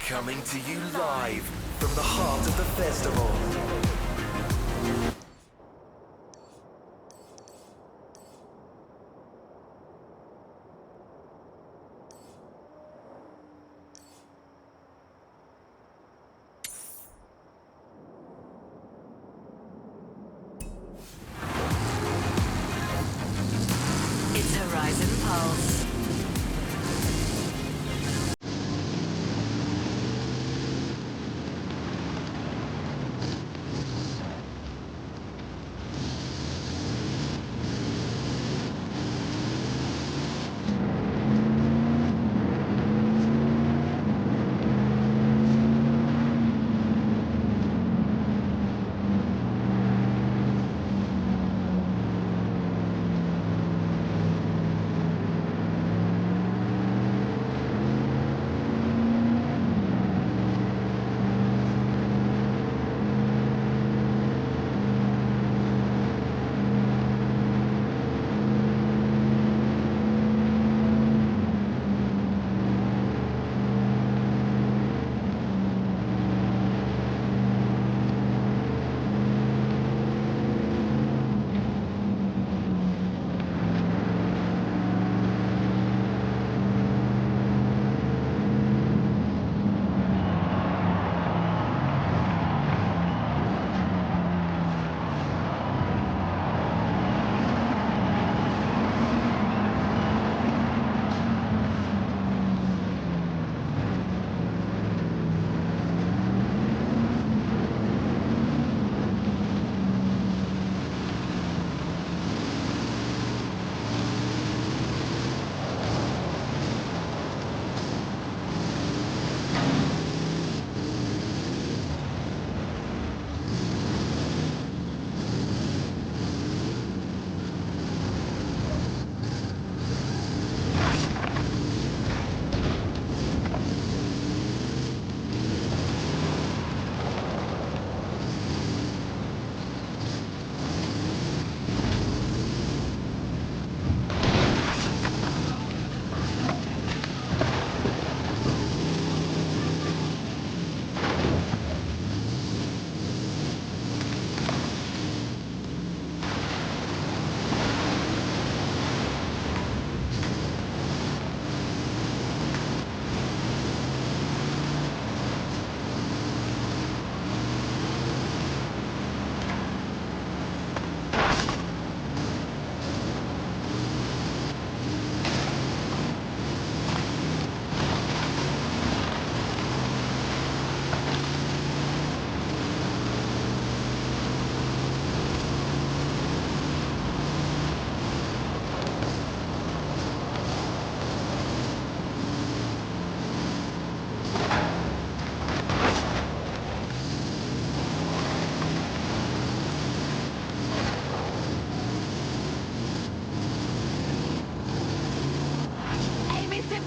Coming to you live from the heart of the festival. It's Horizon Pulse.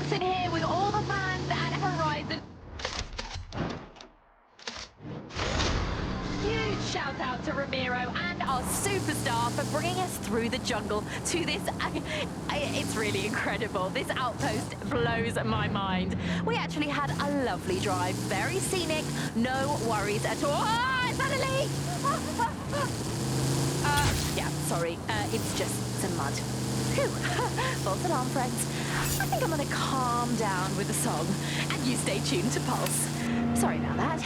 Here with all the fans at Horizon. Huge shout out to Ramiro and our superstar for bringing us through the jungle to this. It's really incredible. This outpost blows my mind. We actually had a lovely drive, very scenic, no worries at all. Oh, is that a leak? Yeah, sorry, it's just some mud. Phew, false alarm, friends. I think I'm gonna calm down with the song, and you stay tuned to Pulse. Sorry about that.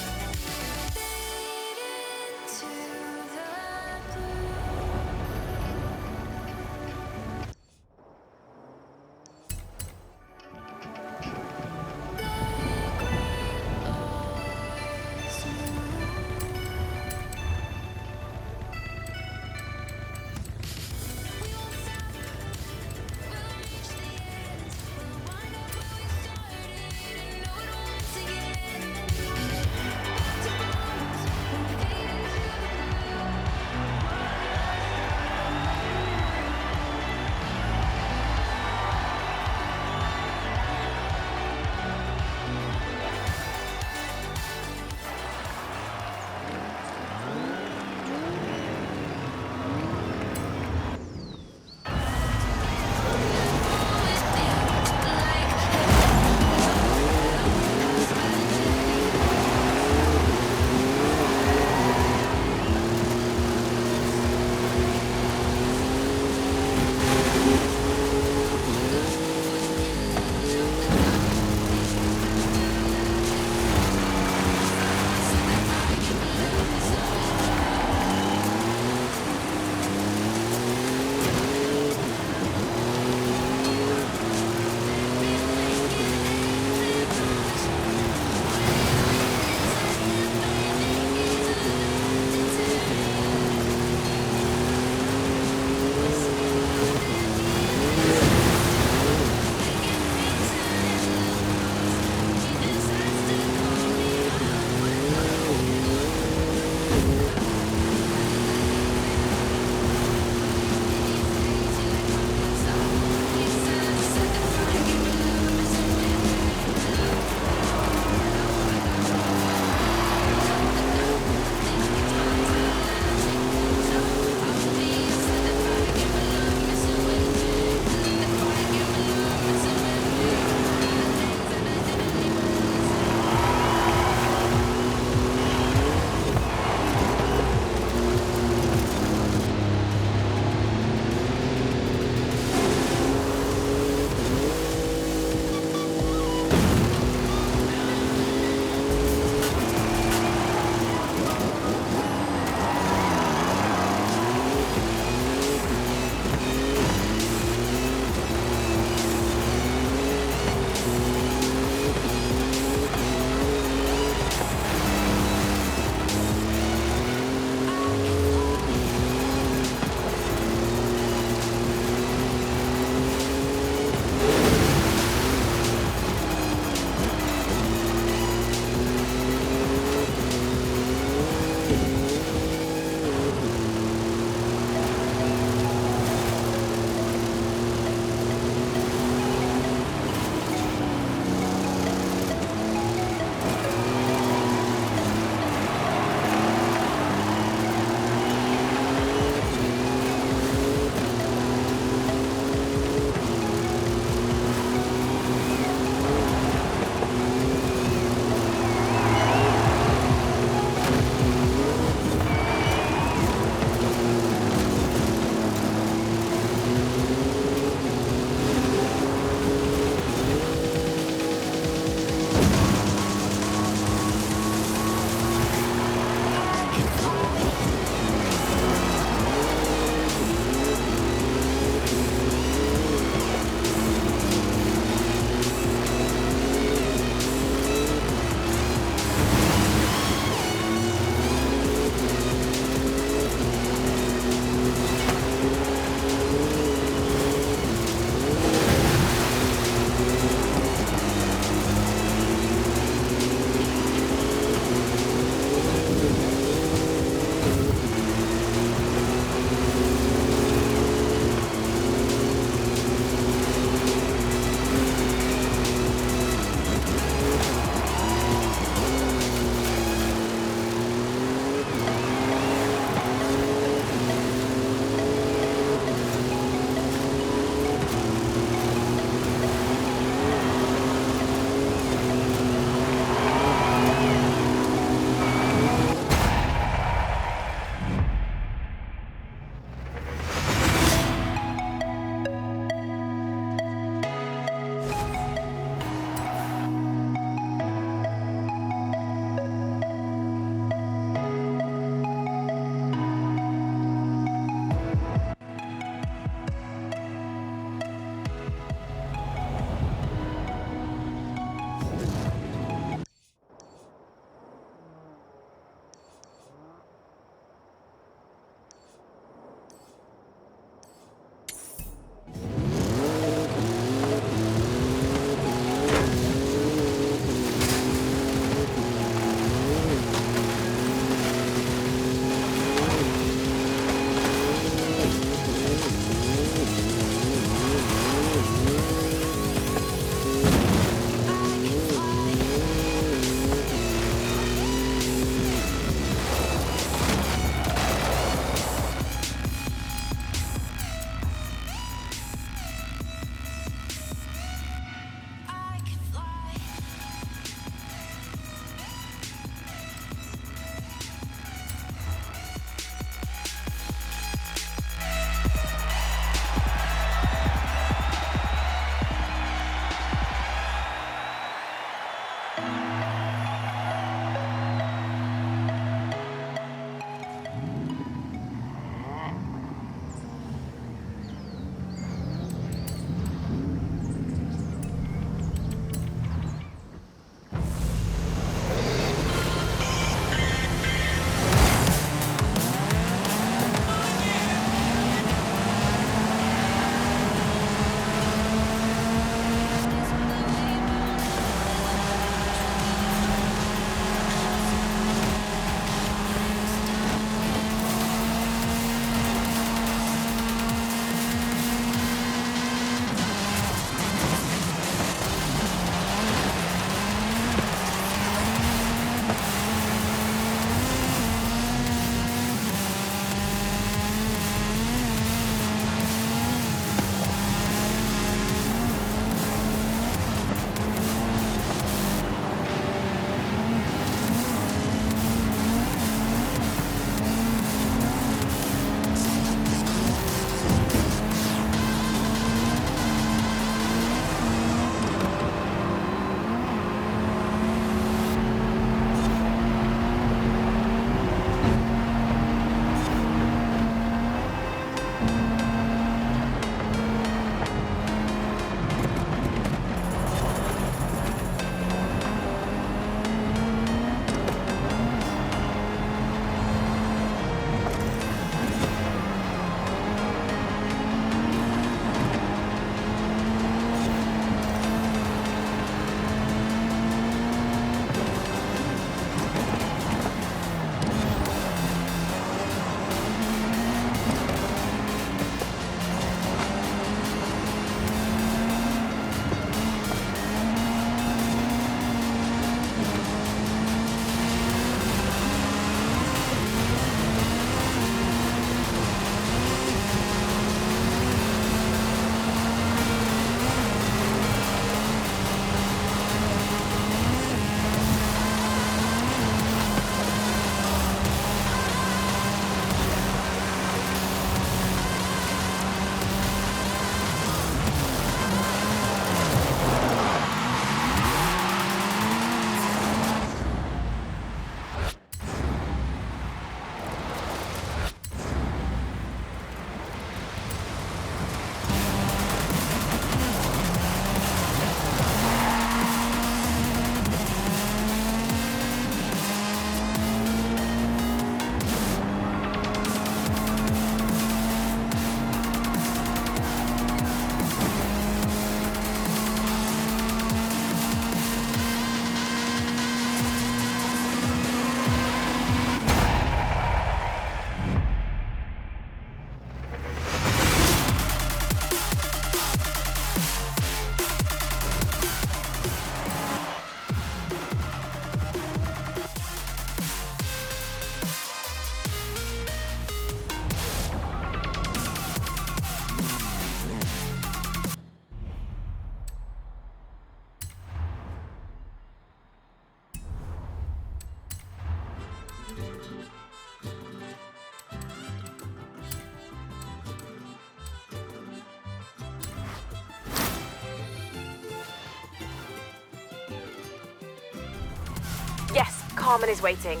Yes, Carmen is waiting.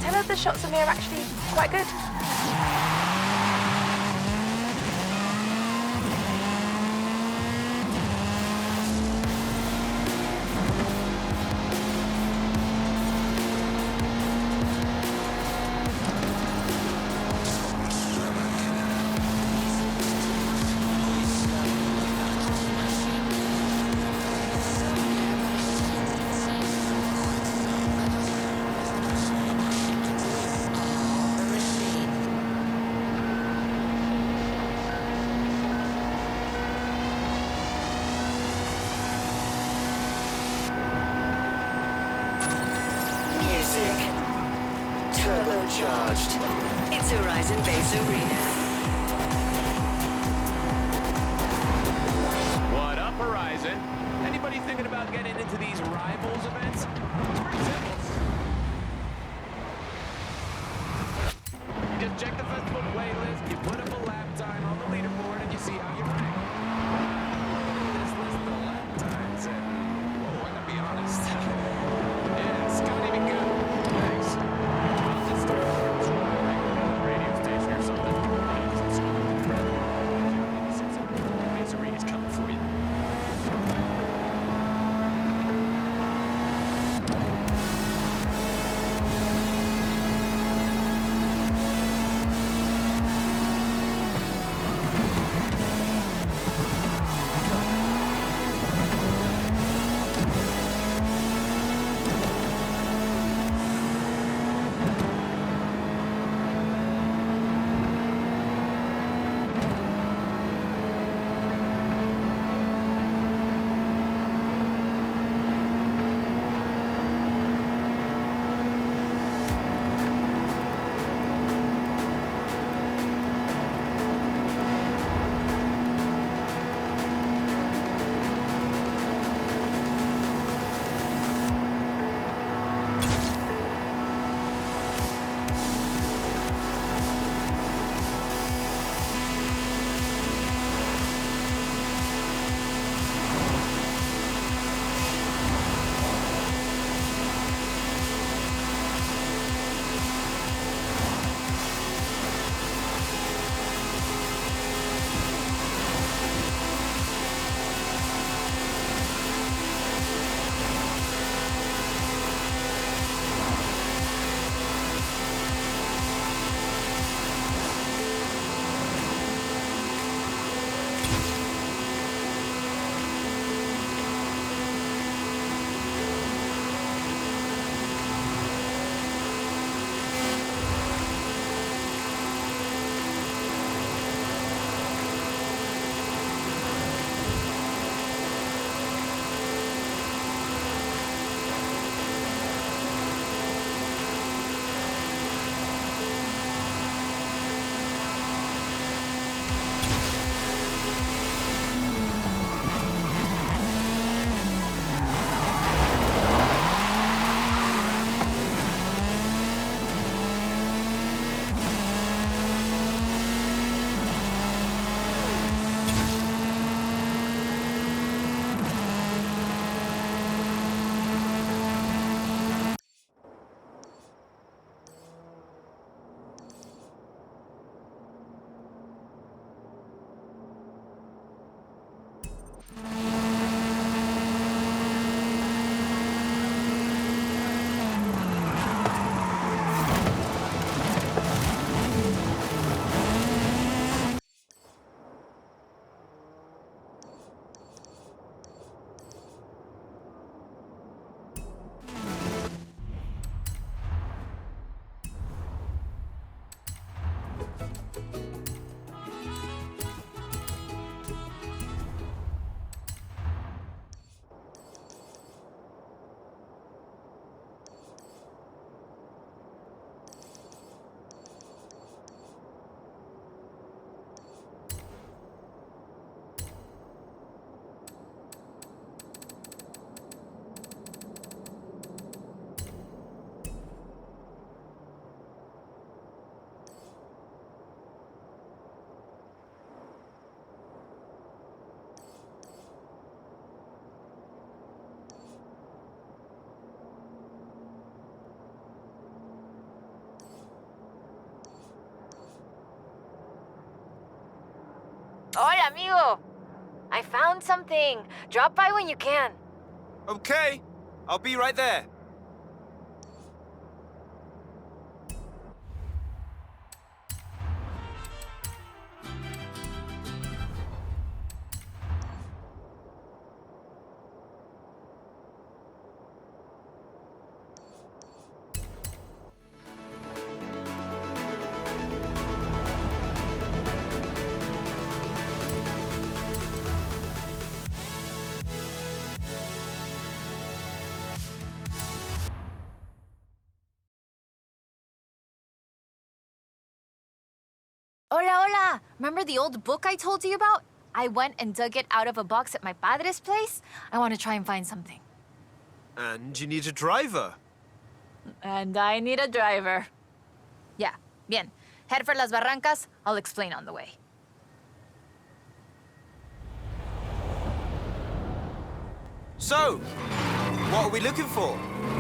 Tell her the shots of me are actually quite good. Music. Turbocharged. It's Horizon Base Arena. What up, Horizon? Anybody thinking about getting into these rivals events? It's pretty simple. You just check the festival playlist, you put up a lap time on the leaderboard, and you see how you rank. This list of lap times, and whoa, I gotta be honest. Yeah, it's not even good. Thanks. I'll just start from a radio station or something. amigo. I found something. Drop by when you can. Okay, I'll be right there. Hola, hola! Remember the old book I told you about? I went and dug it out of a box at my padre's place. I want to try and find something. And you need a driver. And I need a driver. Yeah, bien. Head for Las Barrancas. I'll explain on the way. So, what are we looking for?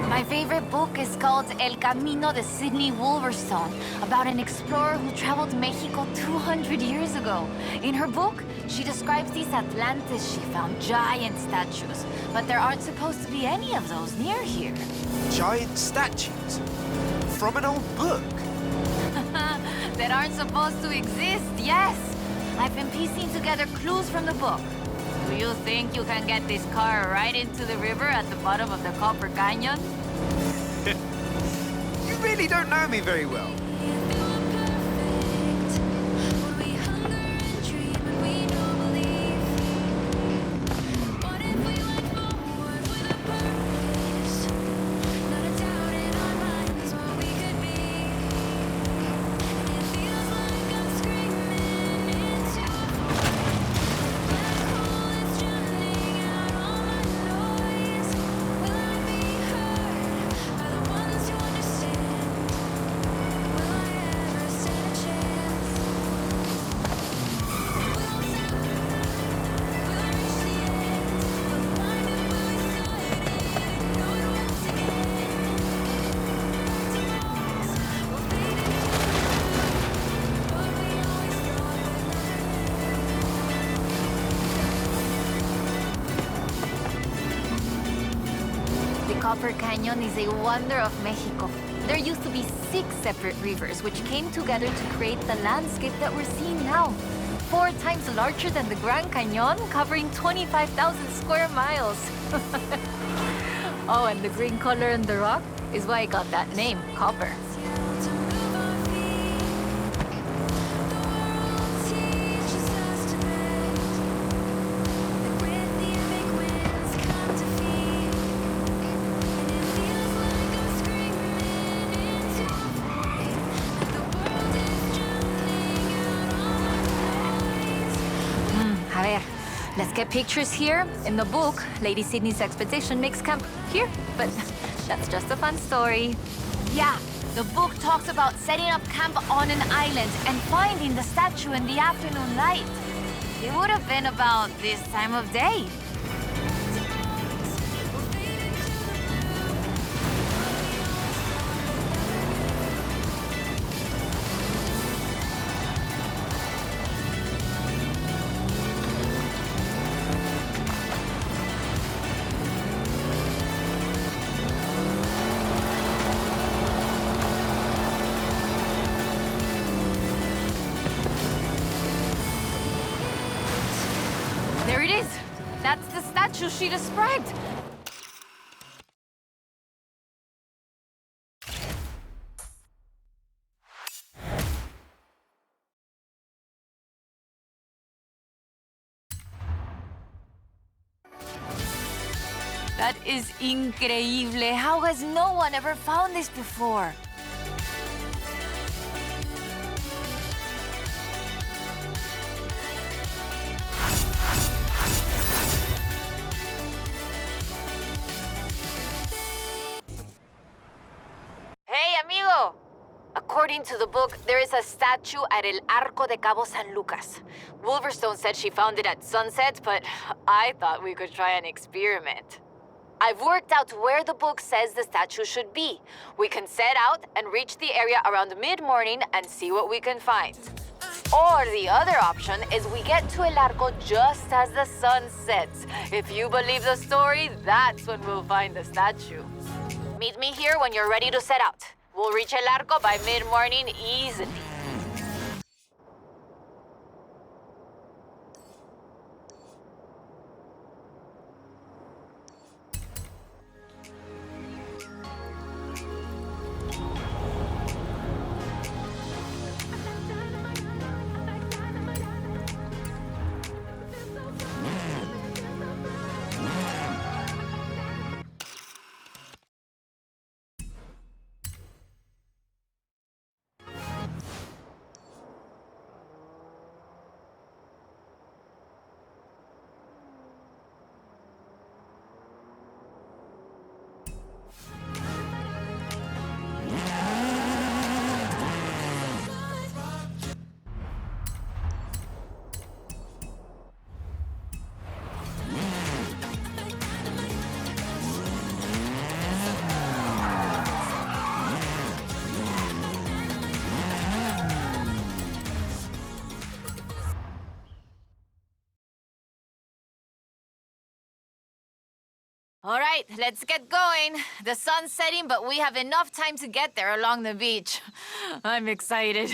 My favorite book is called El Camino de Sydney Wolverstone, about an explorer who traveled Mexico 200 years ago. In her book, she describes these Atlantis she found, giant statues. But there aren't supposed to be any of those near here. Giant statues? From an old book? That aren't supposed to exist, yes. I've been piecing together clues from the book. Do you think you can get this car right into the river at the bottom of the Copper Canyon? You really don't know me very well. Copper Canyon is a wonder of Mexico. There used to be 6 separate rivers which came together to create the landscape that we're seeing now. 4 times larger than the Grand Canyon, covering 25,000 square miles. Oh, and the green color in the rock is why I got that name, copper. Let's get pictures here. In the book, Lady Sydney's expedition makes camp here, but that's just a fun story. Yeah, the book talks about setting up camp on an island and finding the statue in the afternoon light. It would have been about this time of day. There it is. That's the statue she described. That is increíble. How has no one ever found this before? According to the book, there is a statue at El Arco de Cabo San Lucas. Wolverstone said she found it at sunset, but I thought we could try an experiment. I've worked out where the book says the statue should be. We can set out and reach the area around mid-morning and see what we can find. Or the other option is we get to El Arco just as the sun sets. If you believe the story, that's when we'll find the statue. Meet me here when you're ready to set out. We'll reach El Arco by mid-morning easily. All right, let's get going. The sun's setting, but we have enough time to get there along the beach. I'm excited.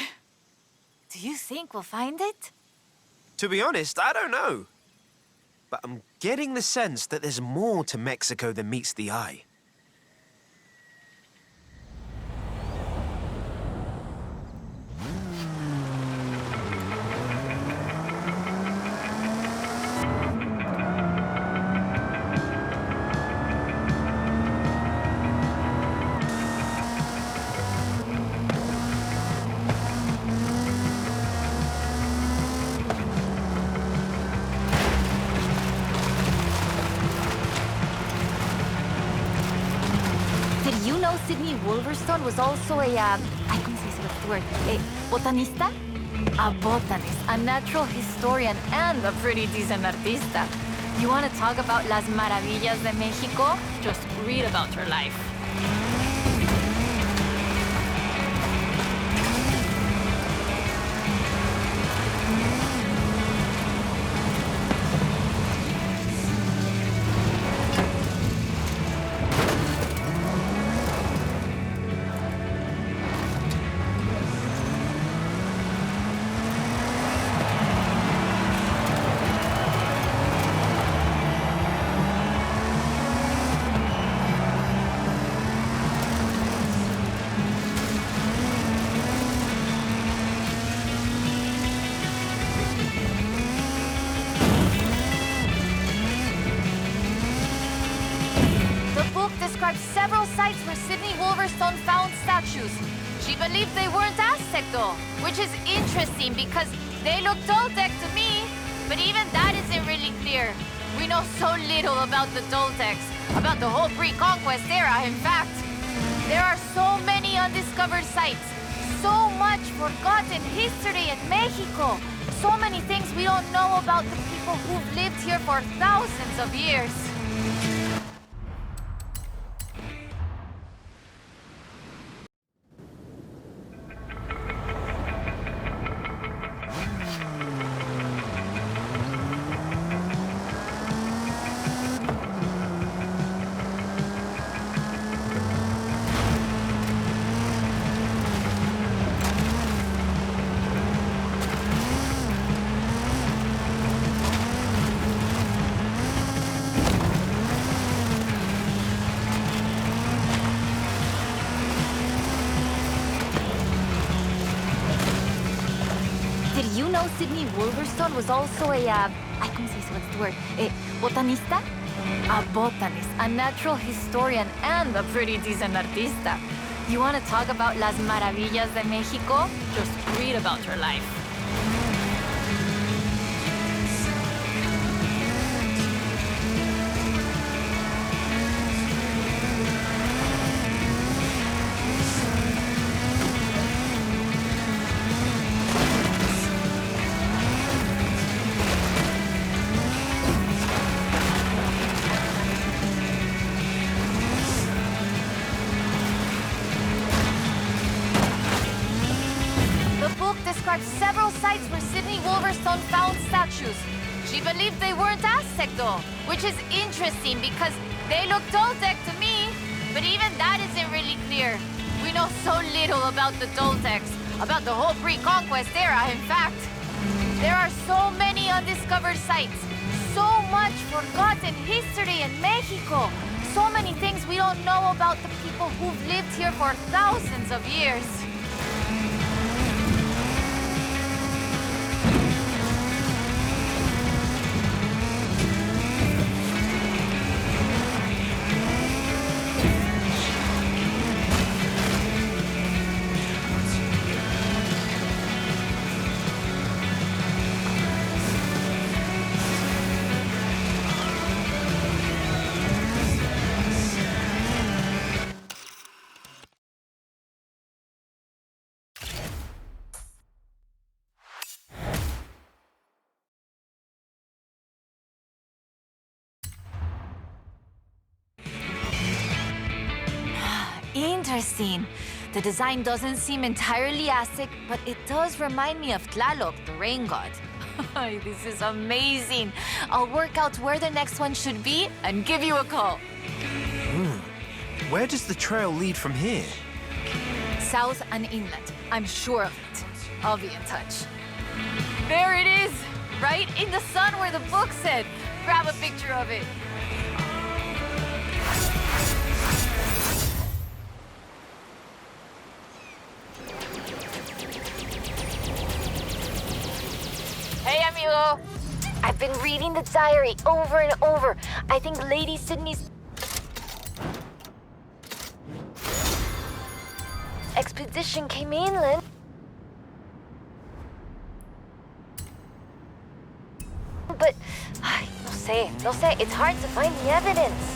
Do you think we'll find it? To be honest, I don't know. But I'm getting the sense that there's more to Mexico than meets the eye. Sidney Wolverstone was also ay, ¿cómo se dice the word? A botanista? A botanist, a natural historian, and a pretty decent artista. You want to talk about Las Maravillas de Mexico? Just read about her life. Several sites where Sidney Wolverstone found statues. She believed they weren't Aztec though, which is interesting because they look Toltec to me, but even that isn't really clear. We know so little about the Toltecs, about the whole pre-conquest era, in fact. There are so many undiscovered sites, so much forgotten history in Mexico, so many things we don't know about the people who've lived here for thousands of years. Sidney Wolverstone was also a, ¿cómo se dice? What's the word? A botanista? A botanist, a natural historian, and a pretty decent artista. You want to talk about Las Maravillas de Mexico? Just read about her life. of several sites where Sydney Wolverstone found statues. She believed they weren't Aztec though, which is interesting because they look Toltec to me, but even that isn't really clear. We know so little about the Toltecs, about the whole pre-conquest era, in fact. There are so many undiscovered sites, so much forgotten history in Mexico, so many things we don't know about the people who've lived here for thousands of years. Interesting. The design doesn't seem entirely Aztec, but it does remind me of Tlaloc, the rain god. This is amazing. I'll work out where the next one should be and give you a call. Where does the trail lead from here? South and inland. I'm sure of it. I'll be in touch. There it is! Right in the sun where the book said. Grab a picture of it. Hey, amigo. I've been reading the diary over and over. I think Lady Sydney's expedition came inland. But, no sé, it's hard to find the evidence.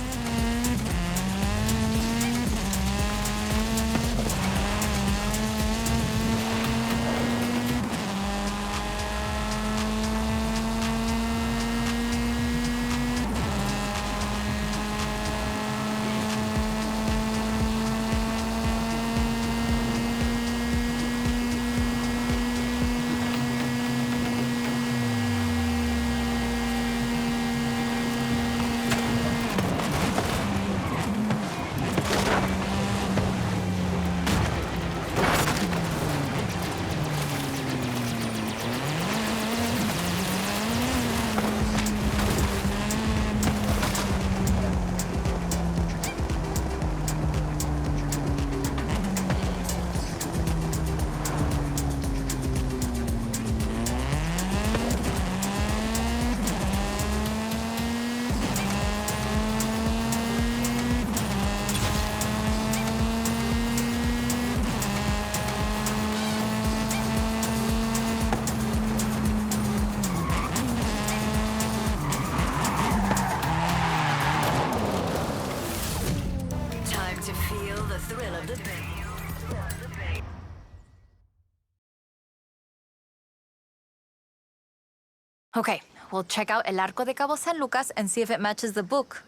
Okay, we'll check out El Arco de Cabo San Lucas and see if it matches the book.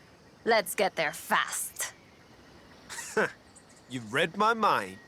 Let's get there fast. You've read my mind.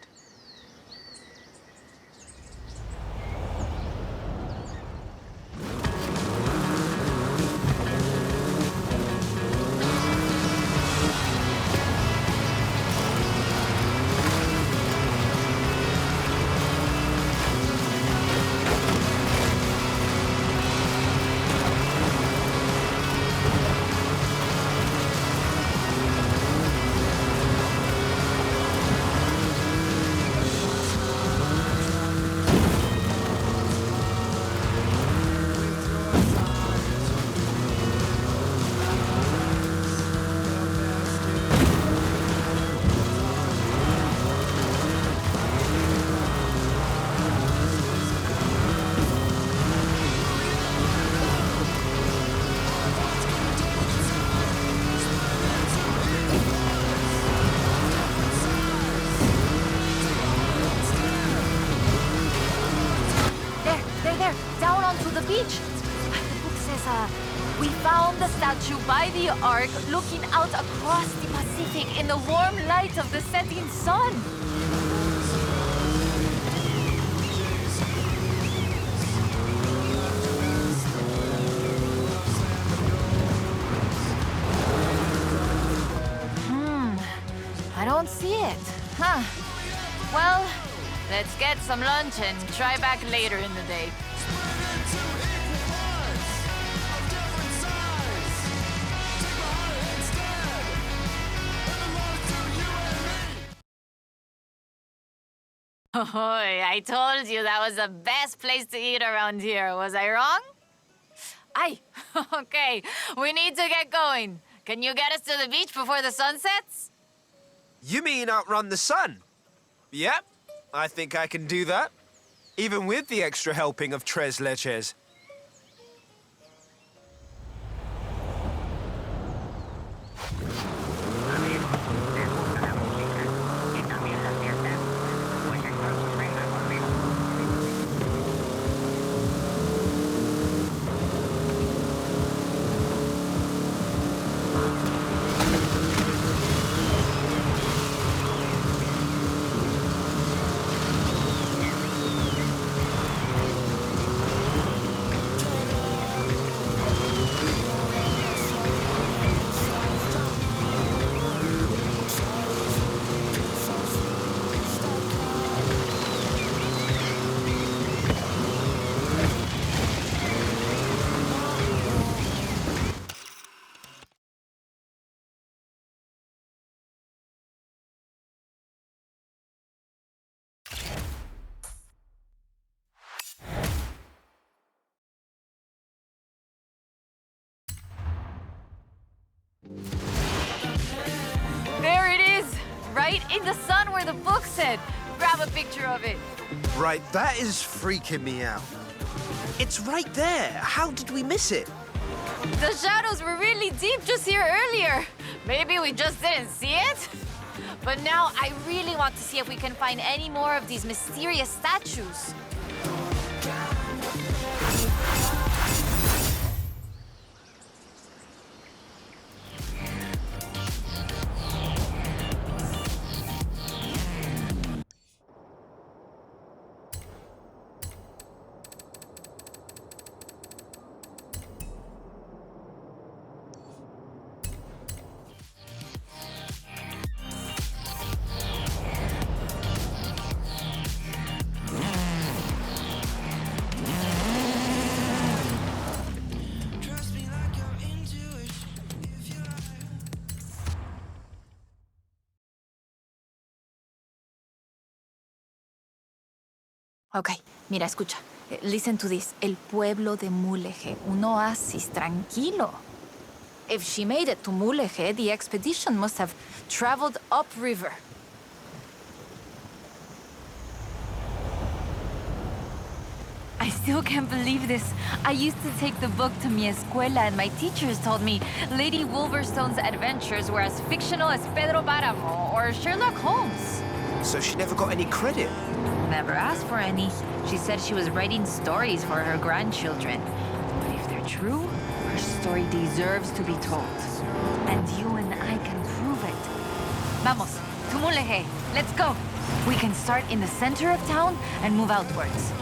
We found the statue by the Ark looking out across the Pacific in the warm light of the setting sun. don't see it. Huh. Well, let's get some lunch and try back later in the day. Oh, I told you that was the best place to eat around here. Was I wrong? Aye. Okay, we need to get going. Can you get us to the beach before the sun sets? You mean outrun the sun? Yep, I think I can do that. Even with the extra helping of tres leches. There it is! Right in the sun where the book said. Grab a picture of it. Right, that is freaking me out. It's right there. How did we miss it? The shadows were really deep just here earlier. Maybe we just didn't see it? But now I really want to see if we can find any more of these mysterious statues. Ok, mira, escucha. Listen to this. El pueblo de Mulegé, un oasis tranquilo. If she made it to Mulegé, the expedition must have traveled upriver. I still can't believe this. I used to take the book to mi escuela and my teachers told me Lady Wolverstone's adventures were as fictional as Pedro Páramo or Sherlock Holmes. So she never got any credit. Never asked for any. She said she was writing stories for her grandchildren. But if they're true, her story deserves to be told. And you and I can prove it. Vamos, to Mulegé. Let's go. We can start in the center of town and move outwards.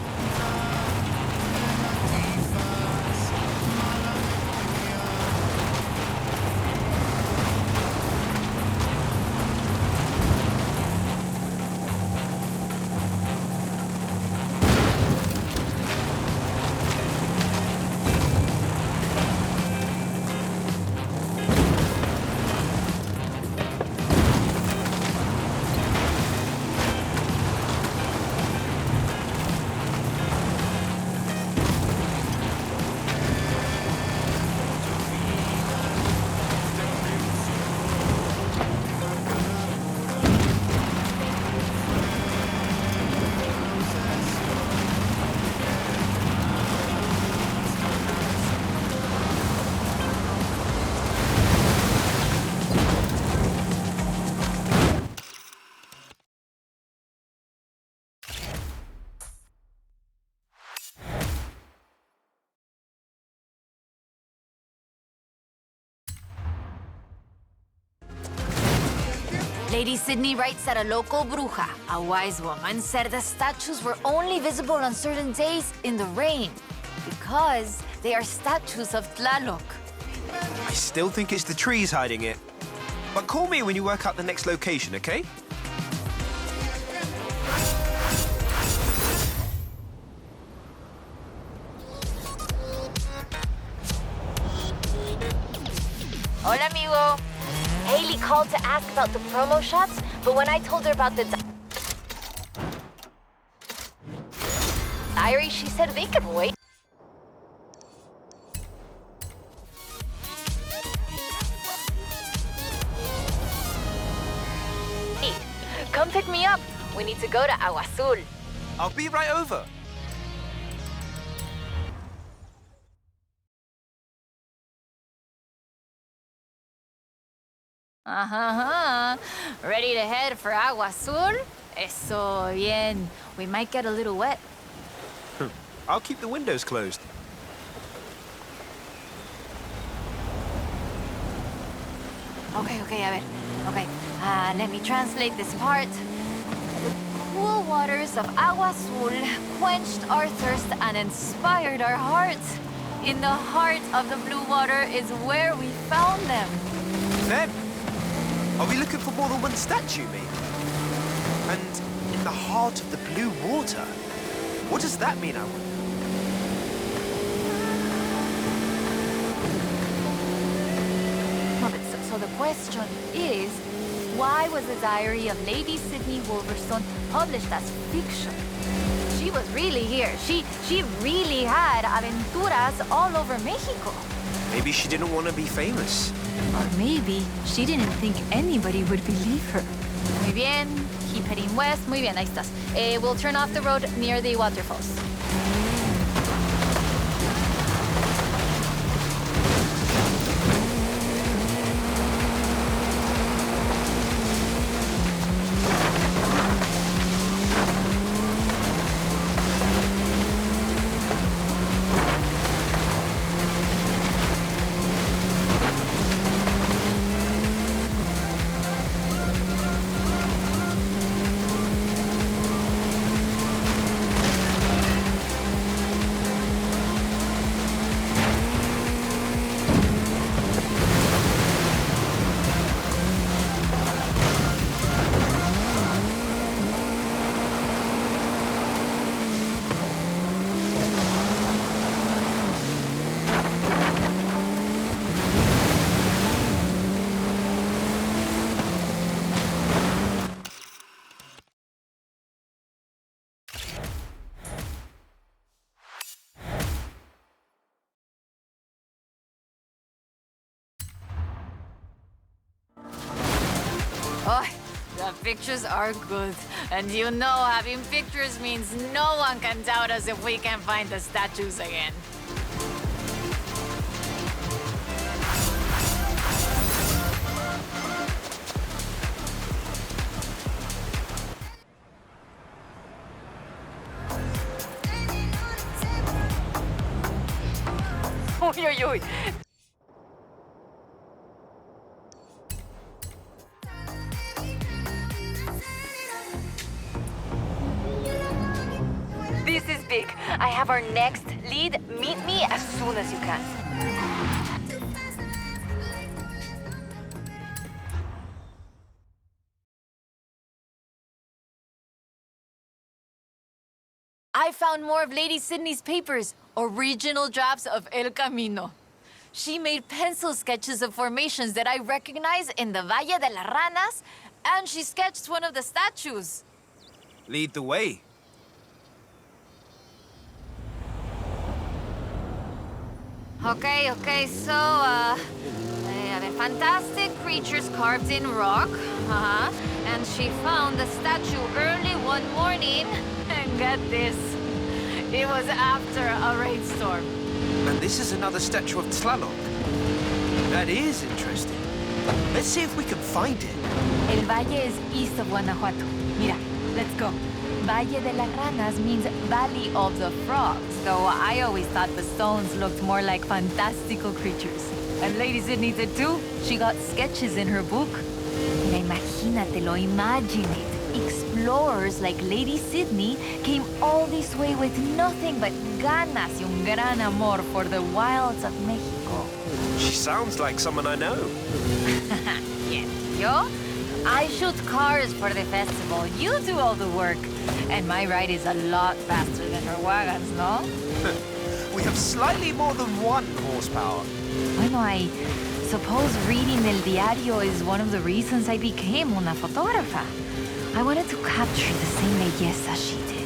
Lady Sydney writes that a local bruja, a wise woman, said the statues were only visible on certain days in the rain because they are statues of Tlaloc. I still think it's the trees hiding it. But call me when you work out the next location, okay? Hola, amigo. Haley called to ask about the promo shots, but when I told her about the diary, she said they could wait. Hey, come pick me up. We need to go to Agua Azul. I'll be right over. Ready to head for Agua Azul? Eso bien. We might get a little wet. I'll keep the windows closed. Okay, a ver. Okay, let me translate this part. The cool waters of Agua Azul quenched our thirst and inspired our hearts. In the heart of the blue water is where we found them. Then, are we looking for more than one statue, maybe? And in the heart of the blue water? What does that mean, Alan? So the question is, why was the diary of Lady Sydney Wolverstone published as fiction? She was really here. She really had aventuras all over Mexico. Maybe she didn't want to be famous. Or maybe she didn't think anybody would believe her. Muy bien. Keep heading west. Muy bien, ahí estás. We'll turn off the road near the waterfalls. Oh, the pictures are good. And you know having pictures means no one can doubt us if we can find the statues again. Uy, uy, uy. This is big. I have our next lead. Meet me as soon as you can. I found more of Lady Sydney's papers, original drafts of El Camino. She made pencil sketches of formations that I recognize in the Valle de las Ranas, and she sketched one of the statues. Lead the way. Okay, so, they have fantastic creatures carved in rock. And she found the statue early one morning. And get this, it was after a rainstorm. And this is another statue of Tlaloc. That is interesting. Let's see if we can find it. El valle is east of Guanajuato. Mira, let's go. Valle de las Ranas means Valley of the Frogs, though I always thought the stones looked more like fantastical creatures. And Lady Sydney did too. She got sketches in her book. Mira, imagínatelo, imagine it. Explorers like Lady Sydney came all this way with nothing but ganas y un gran amor for the wilds of Mexico. She sounds like someone I know. Yeah. Yo, I shoot cars for the festival. You do all the work. And my ride is a lot faster than her wagons, no? We have slightly more than 1 horsepower. Bueno, I suppose reading El Diario is one of the reasons I became una fotógrafa. I wanted to capture the same belleza she did.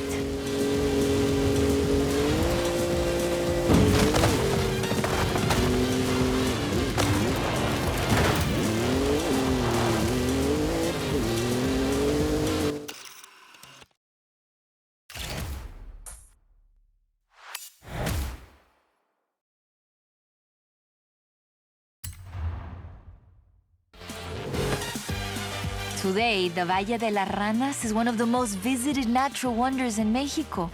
Today, the Valle de las Ranas is one of the most visited natural wonders in Mexico.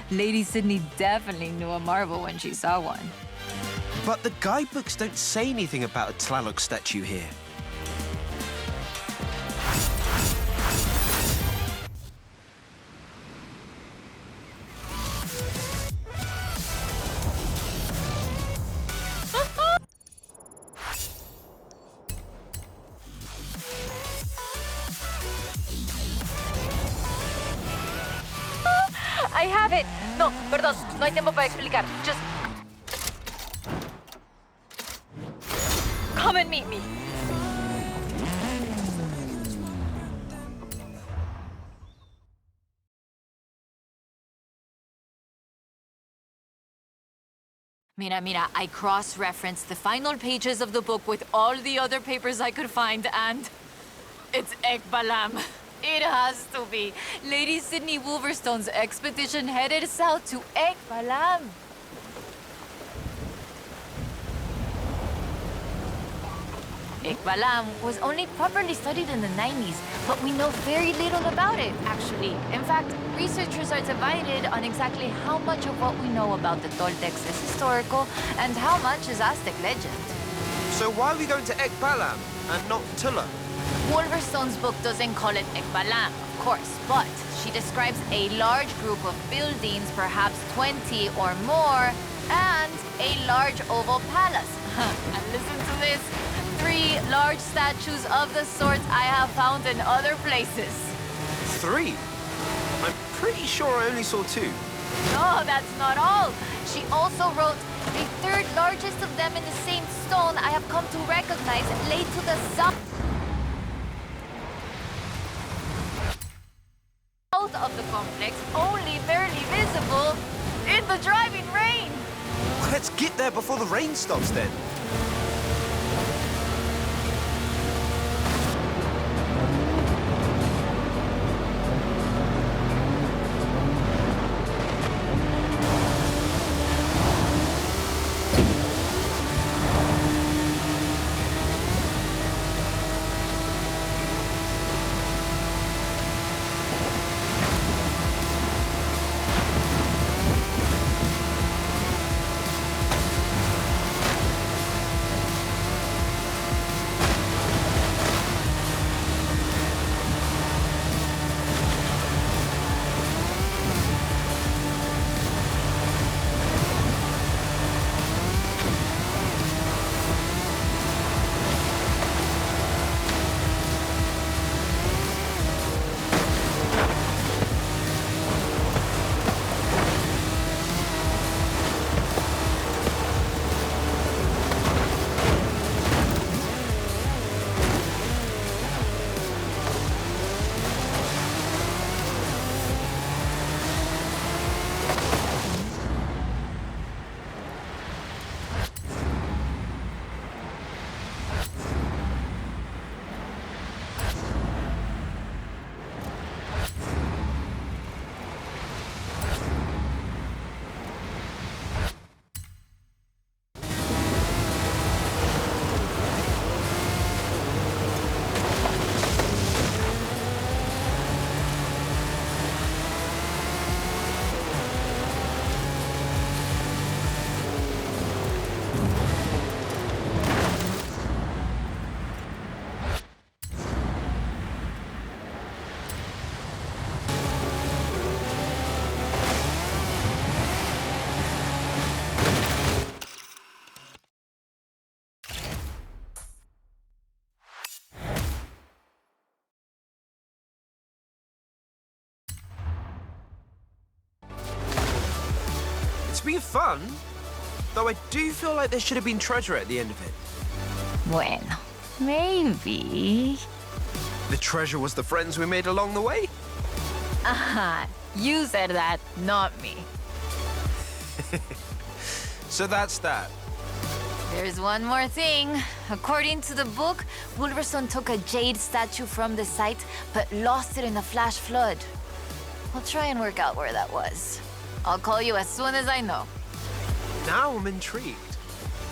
Lady Sydney definitely knew a marvel when she saw one. But the guidebooks don't say anything about a Tlaloc statue here. I have it! No, perdón, no hay tiempo para explicar. Just... come and meet me. Mira, I cross-referenced the final pages of the book with all the other papers I could find, and it's Ekbalam. It has to be. Lady Sydney Wolverstone's expedition headed south to Ekbalam. Ekbalam was only properly studied in the 90s, but we know very little about it, actually. In fact, researchers are divided on exactly how much of what we know about the Toltecs is historical and how much is Aztec legend. So why are we going to Ekbalam and not Tula? Wolverstone's book doesn't call it Ekbalam, of course, but she describes a large group of buildings, perhaps 20 or more, and a large oval palace. And listen to this, 3 large statues of the sorts I have found in other places. 3? I'm pretty sure I only saw 2. No, that's not all. She also wrote, the 3rd largest of them in the same stone I have come to recognize laid to the south of the complex, only barely visible in the driving rain. Well, let's get there before the rain stops then. It's been fun, though I do feel like there should have been treasure at the end of it. Bueno, maybe. The treasure was the friends we made along the way? Aha, you said that, not me. So that's that. There's one more thing. According to the book, Wolverstone took a jade statue from the site, but lost it in a flash flood. I'll try and work out where that was. I'll call you as soon as I know. Now I'm intrigued.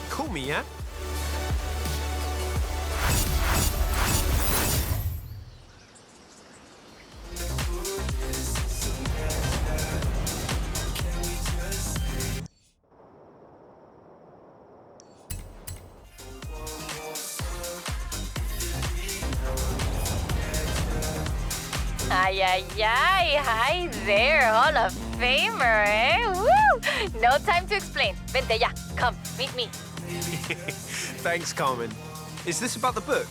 Call me, yeah? Ay, ay, ay. Hi there, Hall of Famer, eh? Woo! No time to explain. Vente ya. Come, meet me. Thanks, Carmen. Is this about the book?